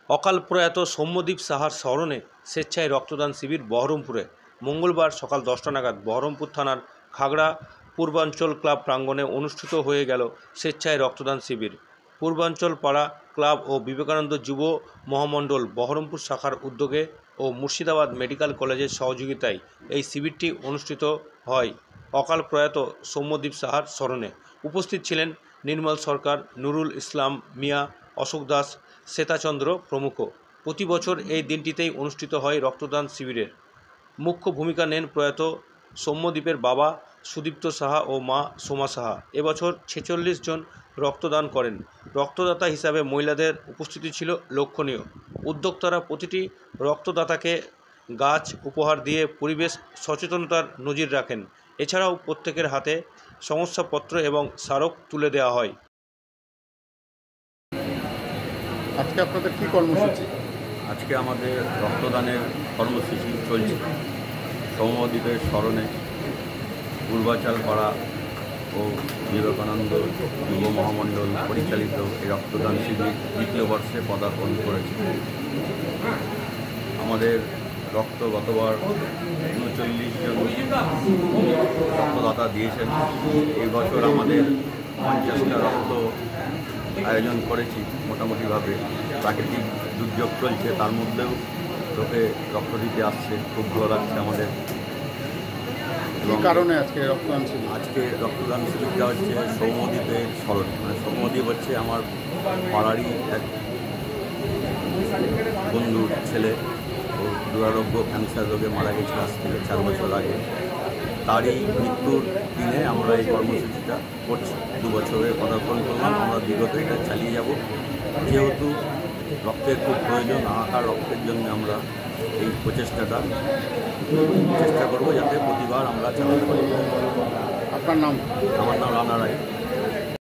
অকাল প্রয়াত সৌম্যদীপ সাহার স্মরণে স্বেচ্ছায় রক্তদান শিবির বহরমপুরে মঙ্গলবার সকাল 10টা নাগাদ বহরমপুর থানার খাগড়া পূর্বাঞ্চল ক্লাব প্রাঙ্গণে অনুষ্ঠিত হয়ে গেল স্বেচ্ছায় রক্তদান শিবির। পূর্বাঞ্চল পাড়া ক্লাব ও বিবেকানন্দ যুব মহামণ্ডল বহরমপুর শাখার উদ্যোগে ও মুর্শিদাবাদ মেডিকেল কলেজের সহযোগিতায় এই শিবিরটি অনুষ্ঠিত হয় অকাল প্রয়াত সৌম্যদীপ সাহার স্মরণে। উপস্থিত ছিলেন নির্মল সরকার, নুরুল ইসলাম মিয়া, অশোক দাস, শ্বেতাচন্দ্র প্রমুখ। প্রতি বছর এই দিনটিতেই অনুষ্ঠিত হয় রক্তদান শিবিরের। মুখ্য ভূমিকা নেন প্রয়াত সৌম্যদীপের বাবা সুদীপ্ত সাহা ও মা সোমা সাহা। এবছর 46 জন রক্তদান করেন। রক্তদাতা হিসাবে মহিলাদের উপস্থিতি ছিল লক্ষণীয়। উদ্যোক্তারা প্রতিটি রক্তদাতাকে গাছ উপহার দিয়ে পরিবেশ সচেতনতার নজির রাখেন। এছাড়াও প্রত্যেকের হাতে শংসাপত্র এবং স্মারক তুলে দেওয়া হয়। আজকে আপনাদের কী কর্মসূচি? আজকে আমাদের রক্তদানের কর্মসূচি চলছে সৌম্যদীপের স্মরণে পূর্বাঞ্চল পাড়া ও বিবেকানন্দ যুব মহামণ্ডল পরিচালিত এই রক্তদান শিবির দ্বিতীয় বর্ষে পদার্পণ করেছে। আমাদের রক্ত গতবার 39 জন রক্তদাতা দিয়েছেন। এই বছর আমাদের 50টা রক্ত আয়োজন করেছি মোটামুটিভাবে। প্রাকৃতিক দুর্যোগ চলছে, তার মধ্যেও লোকে রক্ত দিতে আসছে, খুব ভালো লাগছে আমাদের। এই কারণে আজকে রক্তদান শিবির? আজকে রক্তদান শিবিরটা হচ্ছে সৌম্যদীপের স্মরণে। সৌম্যদীপ হচ্ছে আমার পাড়ারই এক বন্ধুর ছেলে। ও দুরারোগ্য ক্যান্সার রোগে মারা গেছিল আজ থেকে 4 বছর আগে। তারই মৃত্যুর দিনে আমরা এই কর্মসূচিটা করছি। 2 বছরের পদার্পণ করলাম, আমরা বিগত এটা চালিয়ে যাব। যেহেতু রক্তের খুব প্রয়োজন, হাহাকার রক্তের জন্য আমরা এই প্রচেষ্টাটা চেষ্টা করব যাতে প্রতিবার আমরা চালাতে পারি। আপনার নাম? আমার নাম রানা রায়।